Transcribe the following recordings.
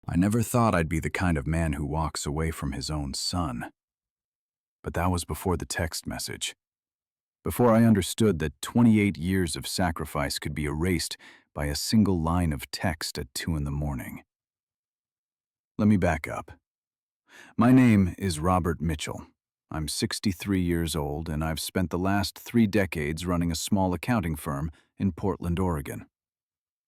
I never thought I'd be the kind of man who walks away from his own son. But that was before the text message. Before I understood that 28 years of sacrifice could be erased by a single line of text at 2 in the morning. Let me back up. My name is Robert Mitchell. I'm 63 years old, and I've spent the last 3 decades running a small accounting firm in Portland, Oregon.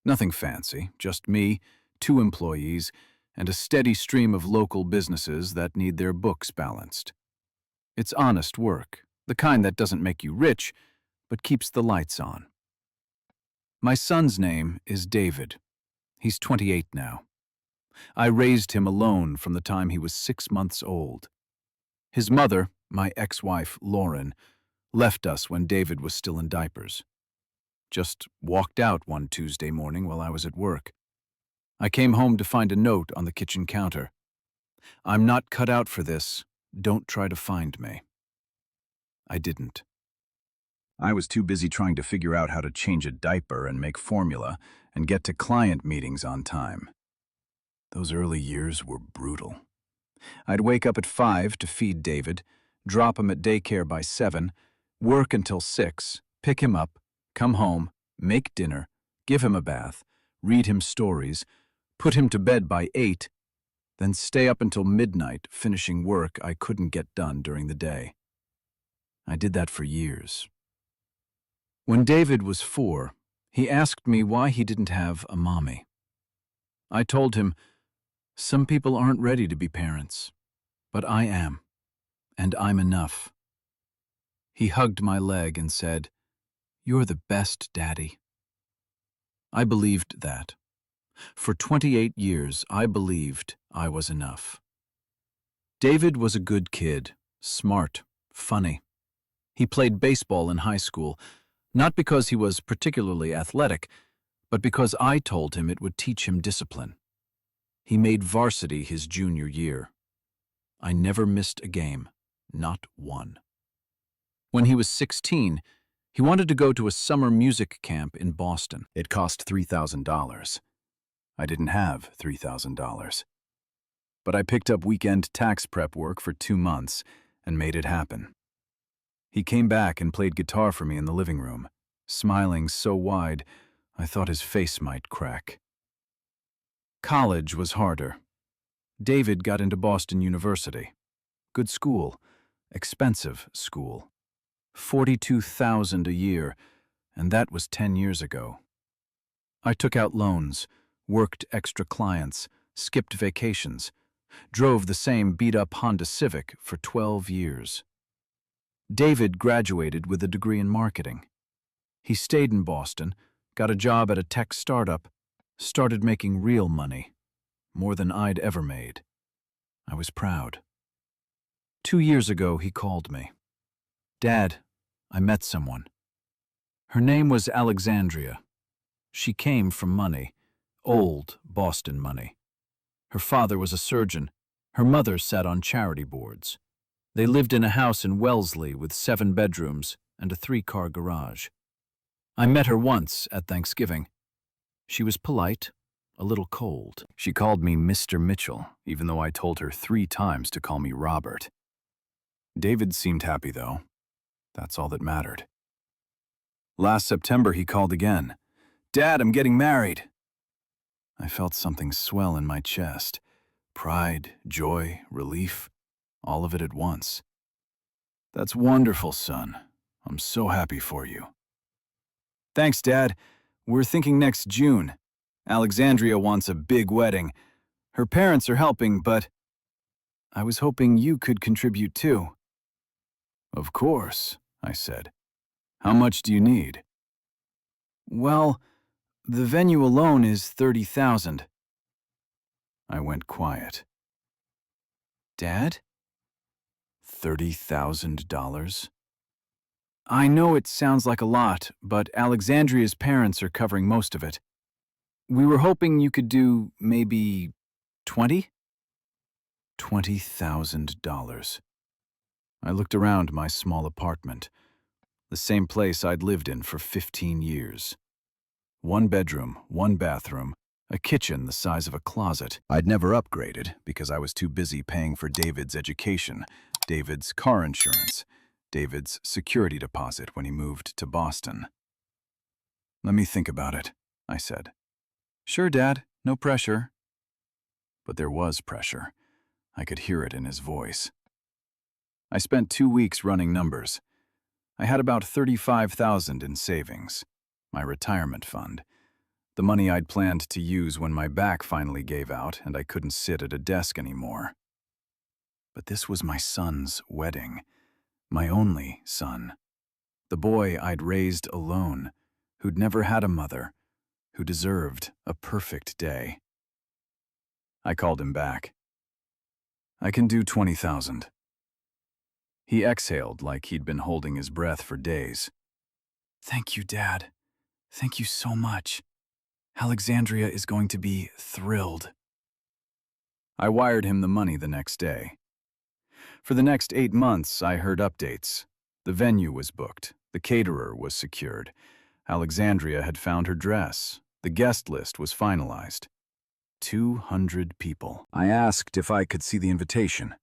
Nothing fancy, just me, 2 employees, and a steady stream of local businesses that need their books balanced. It's honest work, the kind that doesn't make you rich, but keeps the lights on. My son's name is David. He's 28 now. I raised him alone from the time he was 6 months old. His mother, my ex-wife, Lauren, left us when David was still in diapers. Just walked out one Tuesday morning while I was at work. I came home to find a note on the kitchen counter. "I'm not cut out for this. Don't try to find me." I didn't. I was too busy trying to figure out how to change a diaper and make formula and get to client meetings on time. Those early years were brutal. I'd wake up at 5 to feed David, drop him at daycare by 7, work until 6, pick him up, come home, make dinner, give him a bath, read him stories, put him to bed by 8, then stay up until midnight finishing work I couldn't get done during the day. I did that for years. When David was 4, he asked me why he didn't have a mommy. I told him, "Some people aren't ready to be parents, but I am, and I'm enough." He hugged my leg and said, "You're the best, Daddy." I believed that. For 28 years, I believed I was enough. David was a good kid, smart, funny. He played baseball in high school, not because he was particularly athletic, but because I told him it would teach him discipline. He made varsity his junior year. I never missed a game, not one. When he was 16, he wanted to go to a summer music camp in Boston. It cost $3,000. I didn't have $3,000. But I picked up weekend tax prep work for 2 months and made it happen. He came back and played guitar for me in the living room, smiling so wide I thought his face might crack. College was harder. David got into Boston University. Good school, expensive school. $42,000 a year, and that was 10 years ago. I took out loans, worked extra clients, skipped vacations, drove the same beat-up Honda Civic for 12 years. David graduated with a degree in marketing. He stayed in Boston, got a job at a tech startup, started making real money, more than I'd ever made. I was proud. 2 years ago, he called me. "Dad, I met someone." Her name was Alexandria. She came from money, old Boston money. Her father was a surgeon. Her mother sat on charity boards. They lived in a house in Wellesley with 7 bedrooms and a 3-car garage. I met her once at Thanksgiving. She was polite, a little cold. She called me Mr. Mitchell, even though I told her 3 times to call me Robert. David seemed happy, though. That's all that mattered. Last September, he called again. "Dad, I'm getting married." I felt something swell in my chest. Pride, joy, relief, all of it at once. "That's wonderful, son. I'm so happy for you." "Thanks, Dad. We're thinking next June. Alexandria wants a big wedding. Her parents are helping, but I was hoping you could contribute too." "Of course," I said. "How much do you need?" "Well, the venue alone is $30,000. I went quiet. "Dad? $30,000? I know it sounds like a lot, but Alexandria's parents are covering most of it. We were hoping you could do maybe 20? $20,000. I looked around my small apartment, the same place I'd lived in for 15 years. 1 bedroom, 1 bathroom, A kitchen the size of a closet. I'd never upgraded because I was too busy paying for David's education, David's car insurance, David's security deposit when he moved to Boston. "Let me think about it," I said. "Sure, Dad. No pressure." But there was pressure. I could hear it in his voice. I spent 2 weeks running numbers. I had about $35,000 in savings, my retirement fund, the money I'd planned to use when my back finally gave out and I couldn't sit at a desk anymore. But this was my son's wedding, my only son, the boy I'd raised alone, who'd never had a mother, who deserved a perfect day. I called him back. "I can do 20,000. He exhaled like he'd been holding his breath for days. "Thank you, Dad. Thank you so much. Alexandria is going to be thrilled." I wired him the money the next day. For the next 8 months, I heard updates. The venue was booked. The caterer was secured. Alexandria had found her dress. The guest list was finalized. 200 people. I asked if I could see the invitation.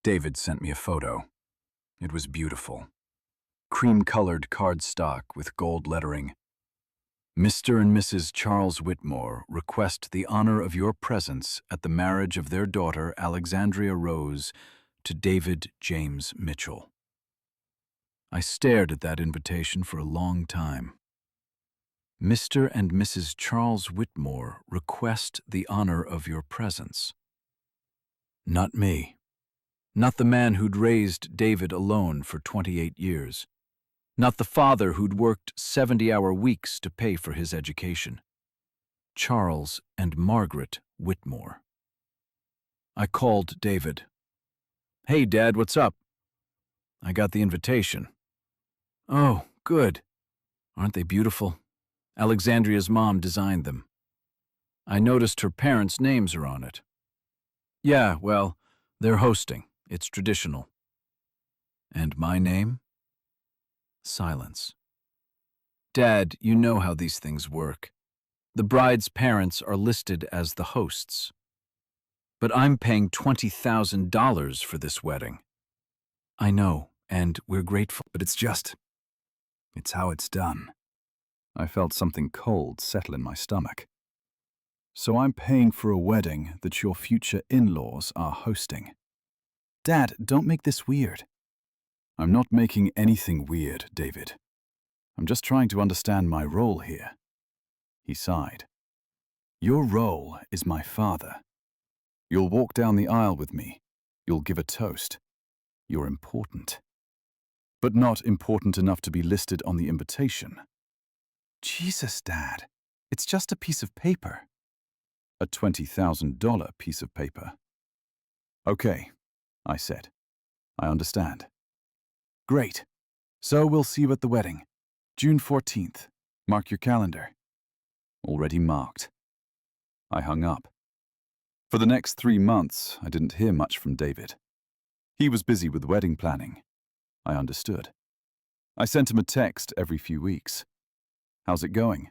David sent me a photo. It was beautiful. Cream-colored cardstock with gold lettering. "Mr. and Mrs. Charles Whitmore request the honor of your presence at the marriage of their daughter Alexandria Rose to David James Mitchell." I stared at that invitation for a long time. "Mr. and Mrs. Charles Whitmore request the honor of your presence." Not me. Not the man who'd raised David alone for 28 years. Not the father who'd worked 70-hour weeks to pay for his education. Charles and Margaret Whitmore. I called David. "Hey, Dad, what's up?" "I got the invitation." "Oh, good. Aren't they beautiful? Alexandria's mom designed them. I noticed her parents' names are on it." "Yeah, well, they're hosting. It's traditional." "And my name?" Silence. "Dad, you know how these things work. The bride's parents are listed as the hosts. But I'm paying $20,000 for this wedding." "I know, and we're grateful, but it's how it's done." I felt something cold settle in my stomach. "So I'm paying for a wedding that your future in-laws are hosting." "Dad, don't make this weird." "I'm not making anything weird, David. I'm just trying to understand my role here." He sighed. "Your role is my father. You'll walk down the aisle with me. You'll give a toast. You're important. But not important enough to be listed on the invitation." "Jesus, Dad. It's just a piece of paper." "A $20,000 piece of paper." "Okay," I said. "I understand." "Great. So we'll see you at the wedding. June 14th. Mark your calendar." Already marked. I hung up. For the next 3 months, I didn't hear much from David. He was busy with wedding planning. I understood. I sent him a text every few weeks. "How's it going?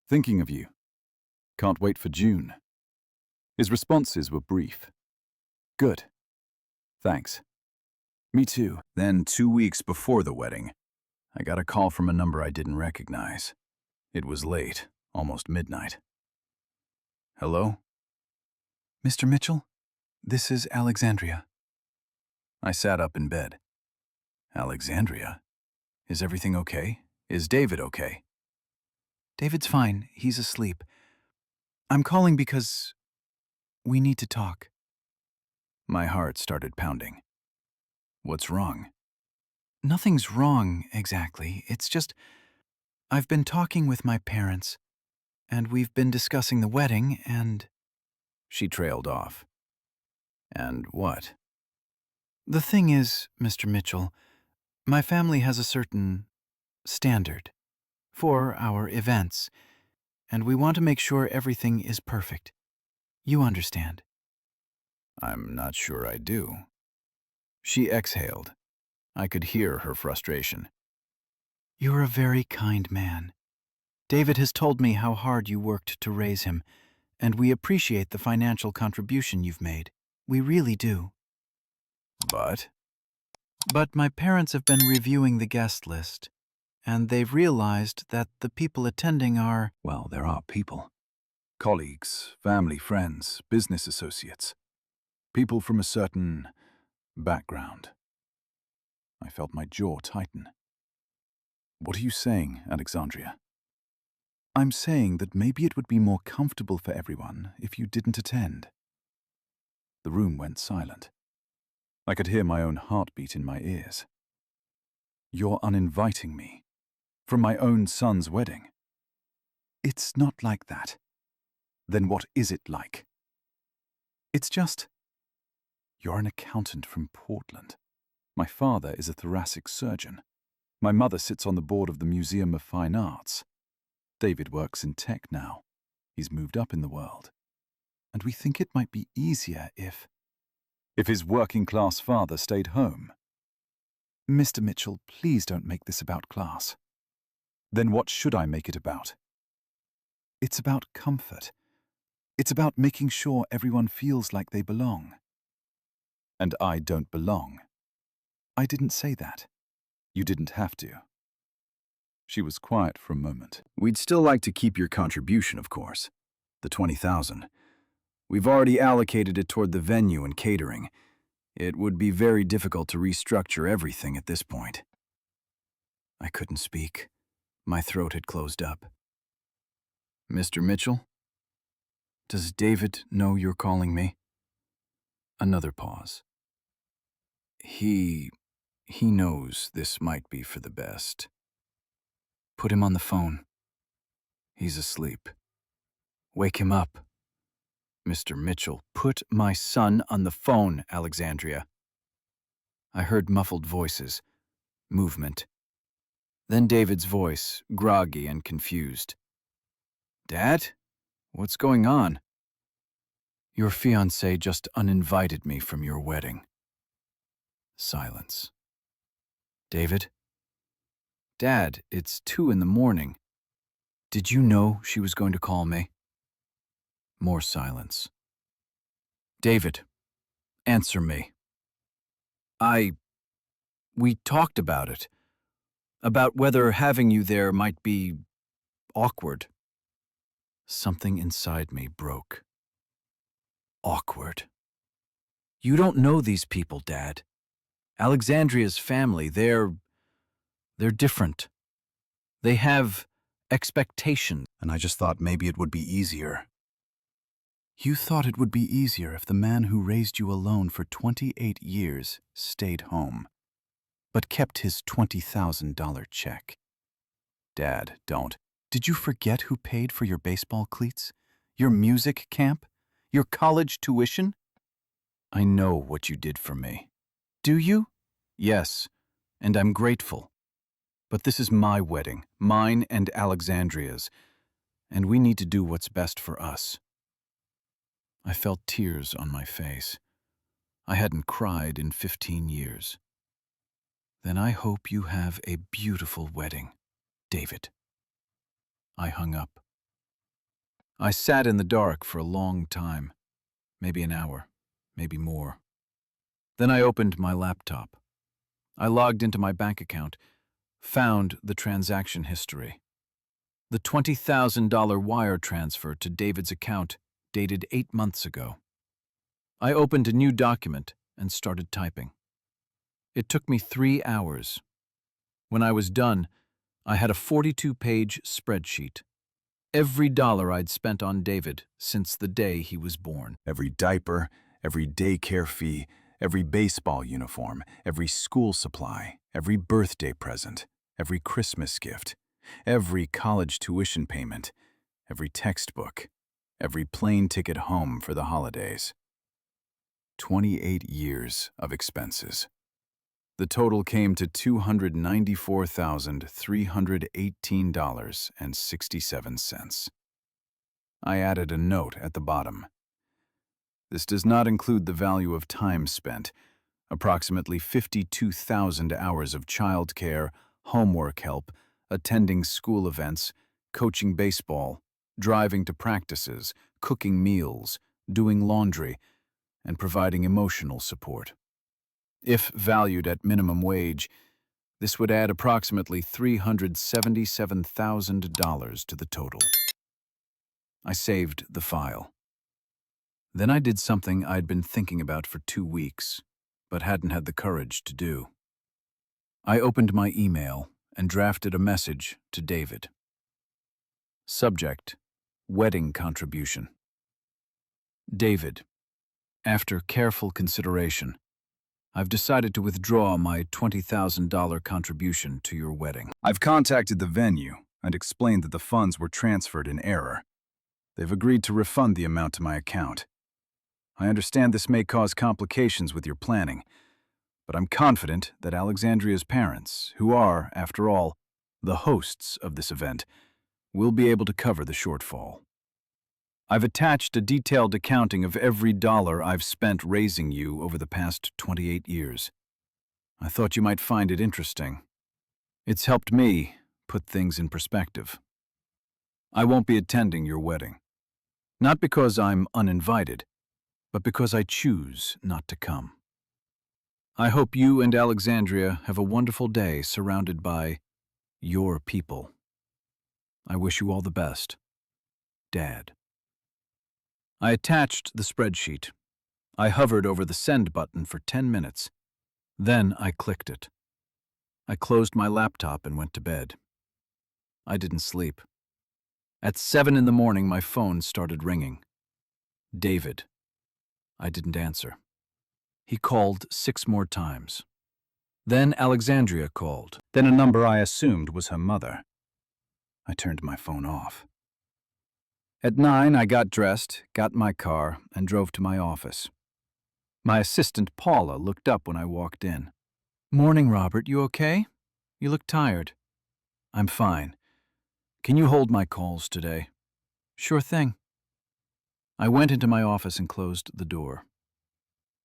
Thinking of you. Can't wait for June." His responses were brief. "Good. Thanks. Me too." Then 2 weeks before the wedding, I got a call from a number I didn't recognize. It was late, almost midnight. "Hello?" "Mr. Mitchell, this is Alexandria." I sat up in bed. "Alexandria? Is everything okay? Is David okay?" "David's fine. He's asleep. I'm calling because we need to talk." My heart started pounding. "What's wrong?" "Nothing's wrong, exactly. It's just, I've been talking with my parents, and we've been discussing the wedding, and—" She trailed off. "And what?" "The thing is, Mr. Mitchell, my family has a certain standard for our events, and we want to make sure everything is perfect. You understand." "I'm not sure I do." She exhaled. I could hear her frustration. "You're a very kind man. David has told me how hard you worked to raise him, and we appreciate the financial contribution you've made. We really do. But But my parents have been reviewing the guest list, and they've realized that the people attending are, well, there are people. Colleagues, family, friends, business associates. People from a certain background. I felt my jaw tighten. What are you saying, Alexandria? I'm saying that maybe it would be more comfortable for everyone if you didn't attend. The room went silent. I could hear my own heartbeat in my ears. You're uninviting me from my own son's wedding. It's not like that. Then what is it like? It's just, you're an accountant from Portland. My father is a thoracic surgeon. My mother sits on the board of the Museum of Fine Arts. David works in tech now. He's moved up in the world. And we think it might be easier if his working-class father stayed home. Mr. Mitchell, please don't make this about class. Then what should I make it about? It's about comfort. It's about making sure everyone feels like they belong. And I don't belong. I didn't say that. You didn't have to. She was quiet for a moment. We'd still like to keep your contribution, of course. The $20,000. We've already allocated it toward the venue and catering. It would be very difficult to restructure everything at this point. I couldn't speak. My throat had closed up. Mr. Mitchell? Does David know you're calling me? Another pause. He knows this might be for the best. Put him on the phone. He's asleep. Wake him up. Mr. Mitchell, put my son on the phone, Alexandria. I heard muffled voices, movement. Then David's voice, groggy and confused. Dad? What's going on? Your fiancé just uninvited me from your wedding. Silence. David? Dad, it's 2 a.m. Did you know she was going to call me? More silence. David, answer me. We talked about it. About whether having you there might be awkward. Something inside me broke. Awkward. You don't know these people, Dad. Alexandria's family, they're different. They have expectations. And I just thought maybe it would be easier. You thought it would be easier if the man who raised you alone for 28 years stayed home, but kept his $20,000 check. Dad, don't. Did you forget who paid for your baseball cleats? Your music camp? Your college tuition? I know what you did for me. Do you? Yes, and I'm grateful. But this is my wedding, mine and Alexandria's, and we need to do what's best for us. I felt tears on my face. I hadn't cried in 15 years. Then I hope you have a beautiful wedding, David. I hung up. I sat in the dark for a long time, maybe an hour, maybe more. Then I opened my laptop. I logged into my bank account, found the transaction history. The $20,000 wire transfer to David's account dated 8 months ago. I opened a new document and started typing. It took me 3 hours. When I was done, I had a 42-page spreadsheet. Every dollar I'd spent on David since the day he was born. Every diaper, every daycare fee, every baseball uniform, every school supply, every birthday present, every Christmas gift, every college tuition payment, every textbook, every plane ticket home for the holidays. 28 years of expenses. The total came to $294,318.67. I added a note at the bottom. This does not include the value of time spent, approximately 52,000 hours of childcare, homework help, attending school events, coaching baseball, driving to practices, cooking meals, doing laundry, and providing emotional support. If valued at minimum wage, this would add approximately $377,000 to the total. I saved the file. Then I did something I'd been thinking about for 2 weeks, but hadn't had the courage to do. I opened my email and drafted a message to David. Subject: Wedding Contribution. David, after careful consideration, I've decided to withdraw my $20,000 contribution to your wedding. I've contacted the venue and explained that the funds were transferred in error. They've agreed to refund the amount to my account. I understand this may cause complications with your planning, but I'm confident that Alexandria's parents, who are, after all, the hosts of this event, will be able to cover the shortfall. I've attached a detailed accounting of every dollar I've spent raising you over the past 28 years. I thought you might find it interesting. It's helped me put things in perspective. I won't be attending your wedding. Not because I'm uninvited, but because I choose not to come. I hope you and Alexandria have a wonderful day surrounded by your people. I wish you all the best. Dad. I attached the spreadsheet. I hovered over the send button for 10 minutes. Then I clicked it. I closed my laptop and went to bed. I didn't sleep. At 7 in the morning, my phone started ringing. David. I didn't answer. He called 6 more times. Then Alexandria called. Then a number I assumed was her mother. I turned my phone off. At 9, I got dressed, got my car, and drove to my office. My assistant, Paula, looked up when I walked in. "Morning, Robert. You okay? You look tired." "I'm fine. Can you hold my calls today?" "Sure thing." I went into my office and closed the door.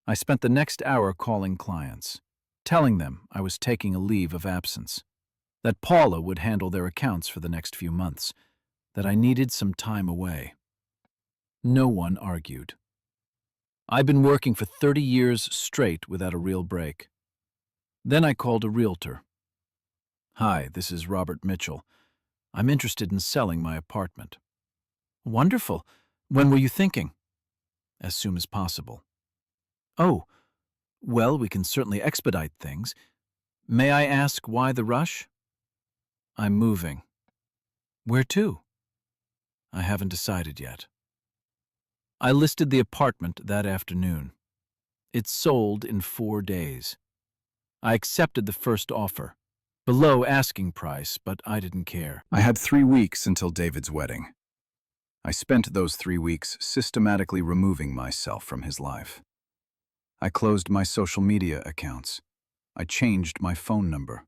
I spent the next hour calling clients, telling them I was taking a leave of absence, that Paula would handle their accounts for the next few months, that I needed some time away. No one argued. I've been working for 30 years straight without a real break. Then I called a realtor. "Hi, this is Robert Mitchell. I'm interested in selling my apartment." "Wonderful. When were you thinking?" "As soon as possible." "Oh, well, we can certainly expedite things. May I ask why the rush?" "I'm moving." "Where to?" "I haven't decided yet." I listed the apartment that afternoon. It sold in 4 days. I accepted the first offer, below asking price, but I didn't care. I had 3 weeks until David's wedding. I spent those 3 weeks systematically removing myself from his life. I closed my social media accounts. I changed my phone number.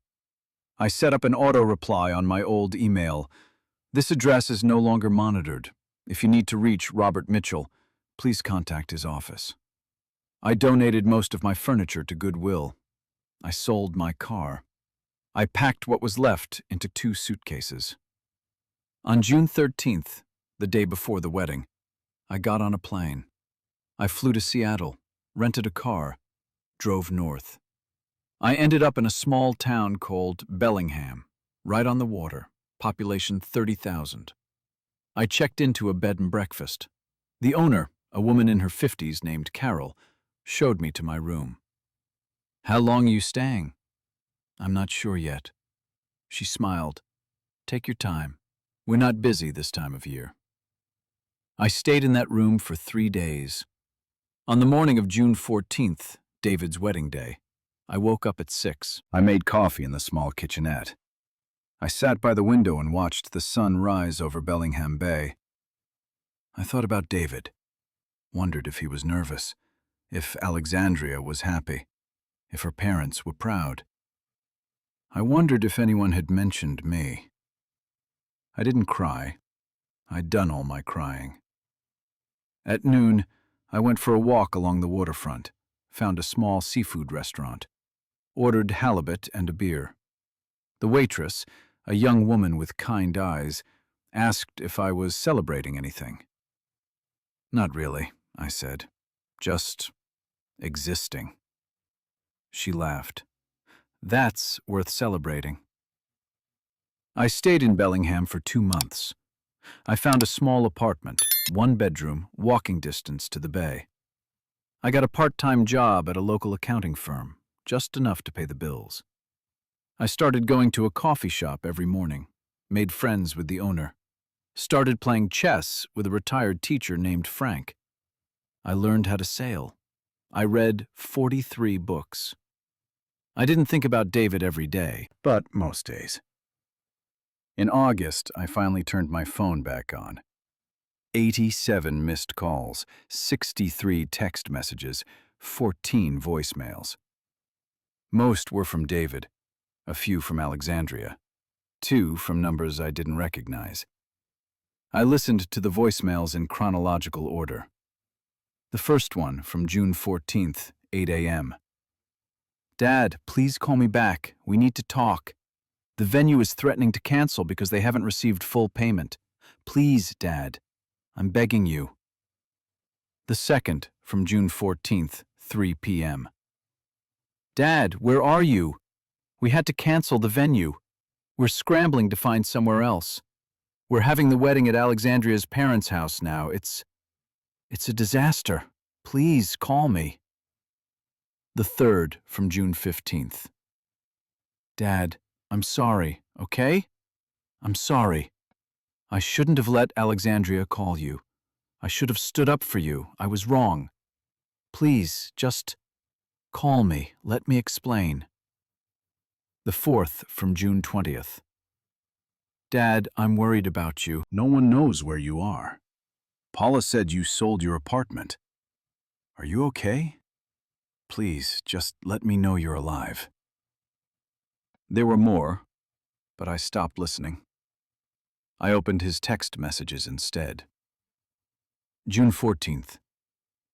I set up an auto-reply on my old email. "This address is no longer monitored. If you need to reach Robert Mitchell, please contact his office." I donated most of my furniture to Goodwill. I sold my car. I packed what was left into 2 suitcases. On June 13th, the day before the wedding, I got on a plane. I flew to Seattle, rented a car, drove north. I ended up in a small town called Bellingham, right on the water, population 30,000. I checked into a bed and breakfast. The owner, a woman in her 50s named Carol, showed me to my room. "How long are you staying?" "I'm not sure yet." She smiled. "Take your time. We're not busy this time of year." I stayed in that room for 3 days. On the morning of June 14th, David's wedding day, I woke up at 6. I made coffee in the small kitchenette. I sat by the window and watched the sun rise over Bellingham Bay. I thought about David, wondered if he was nervous, if Alexandria was happy, if her parents were proud. I wondered if anyone had mentioned me. I didn't cry. I'd done all my crying. At noon, I went for a walk along the waterfront, found a small seafood restaurant, ordered halibut and a beer. The waitress, a young woman with kind eyes, asked if I was celebrating anything. Not really, I said. Just existing. She laughed. That's worth celebrating. I stayed in Bellingham for 2 months. I found a small apartment, 1 bedroom, walking distance to the bay. I got a part-time job at a local accounting firm, just enough to pay the bills. I started going to a coffee shop every morning, made friends with the owner, started playing chess with a retired teacher named Frank. I learned how to sail. I read 43 books. I didn't think about David every day, but most days. In August, I finally turned my phone back on. 87 missed calls, 63 text messages, 14 voicemails. Most were from David, a few from Alexandria, 2 from numbers I didn't recognize. I listened to the voicemails in chronological order. The first one from June 14th, 8 a.m. Dad, please call me back. We need to talk. The venue is threatening to cancel because they haven't received full payment. Please, Dad. I'm begging you. The second from June 14th, 3 p.m. Dad, where are you? We had to cancel the venue. We're scrambling to find somewhere else. We're having the wedding at Alexandria's parents' house now. It's a disaster. Please call me. The third from June 15th. Dad, I'm sorry, okay? I'm sorry. I shouldn't have let Alexandria call you. I should have stood up for you. I was wrong. Please, just call me. Let me explain. The fourth from June 20th. Dad, I'm worried about you. No one knows where you are. Paula said you sold your apartment. Are you okay? Please, just let me know you're alive. There were more, but I stopped listening. I opened his text messages instead. June 14th.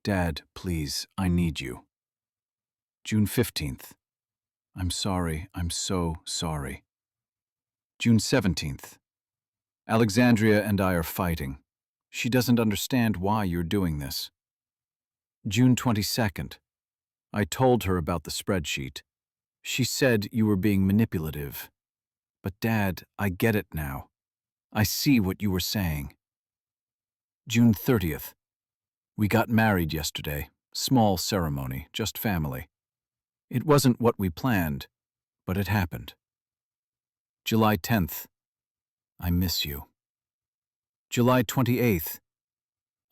Dad, please, I need you. June 15th. I'm sorry, I'm so sorry. June 17th. Alexandria and I are fighting. She doesn't understand why you're doing this. June 22nd. I told her about the spreadsheet. She said you were being manipulative. But Dad, I get it now. I see what you were saying. June 30th. We got married yesterday. Small ceremony, just family. It wasn't what we planned, but it happened. July 10th. I miss you. July 28th.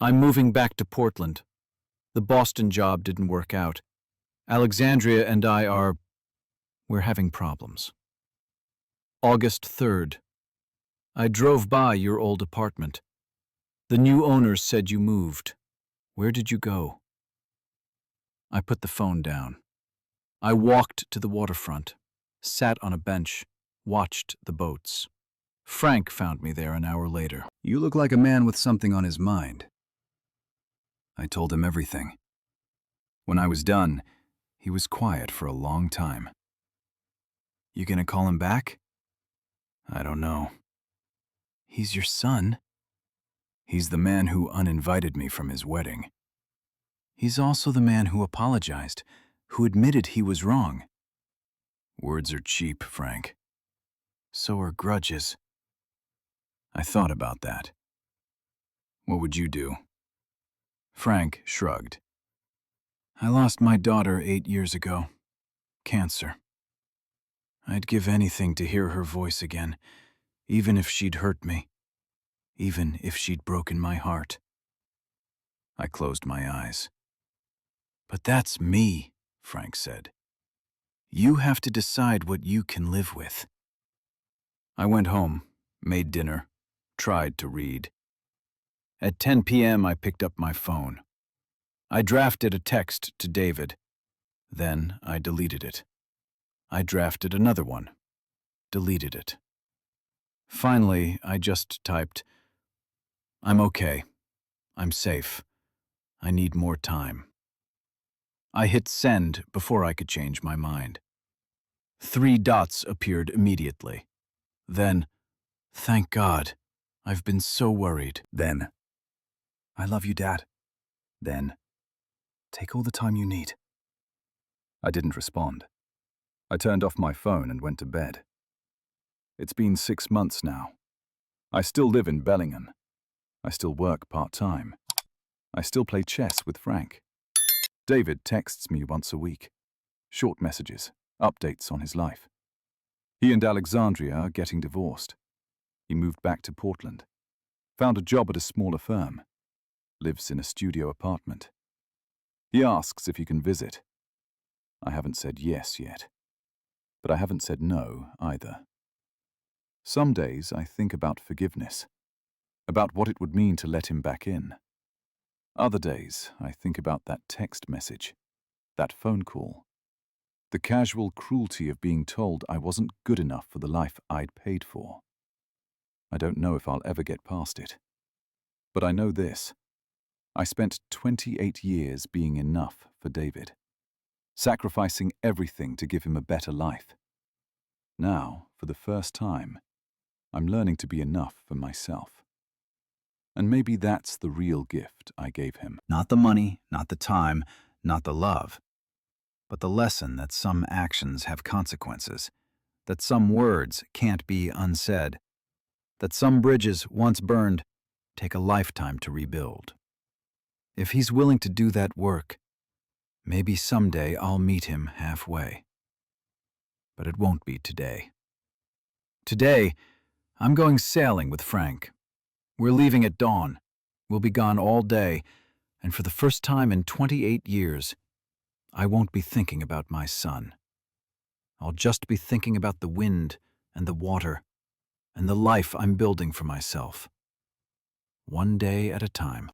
I'm moving back to Portland. The Boston job didn't work out. Alexandria and we're having problems. August 3rd. I drove by your old apartment. The new owners said you moved. Where did you go? I put the phone down. I walked to the waterfront, sat on a bench, watched the boats. Frank found me there an hour later. You look like a man with something on his mind. I told him everything. When I was done, he was quiet for a long time. You gonna call him back? I don't know. He's your son. He's the man who uninvited me from his wedding. He's also the man who apologized, who admitted he was wrong. Words are cheap, Frank. So are grudges. I thought about that. What would you do? Frank shrugged. I lost my daughter 8 years ago. Cancer. I'd give anything to hear her voice again, even if she'd hurt me, even if she'd broken my heart. I closed my eyes. But that's me, Frank said. You have to decide what you can live with. I went home, made dinner, tried to read. At 10 p.m., I picked up my phone. I drafted a text to David. Then I deleted it. I drafted another one, deleted it. Finally, I just typed, I'm okay. I'm safe. I need more time. I hit send before I could change my mind. 3 dots appeared immediately. Then, thank God, I've been so worried. Then, I love you, Dad. Then, take all the time you need. I didn't respond. I turned off my phone and went to bed. It's been 6 months now. I still live in Bellingham. I still work part-time. I still play chess with Frank. David texts me once a week. Short messages, updates on his life. He and Alexandria are getting divorced. He moved back to Portland. Found a job at a smaller firm. Lives in a studio apartment. He asks if he can visit. I haven't said yes yet. But I haven't said no either. Some days I think about forgiveness. About what it would mean to let him back in. Other days I think about that text message. That phone call. The casual cruelty of being told I wasn't good enough for the life I'd paid for. I don't know if I'll ever get past it. But I know this. I spent 28 years being enough for David. Sacrificing everything to give him a better life. Now, for the first time, I'm learning to be enough for myself. And maybe that's the real gift I gave him. Not the money, not the time, not the love, but the lesson that some actions have consequences, that some words can't be unsaid, that some bridges once burned take a lifetime to rebuild. If he's willing to do that work, maybe someday I'll meet him halfway. But it won't be today. Today, I'm going sailing with Frank. We're leaving at dawn. We'll be gone all day, and for the first time in 28 years, I won't be thinking about my son. I'll just be thinking about the wind and the water and the life I'm building for myself. One day at a time.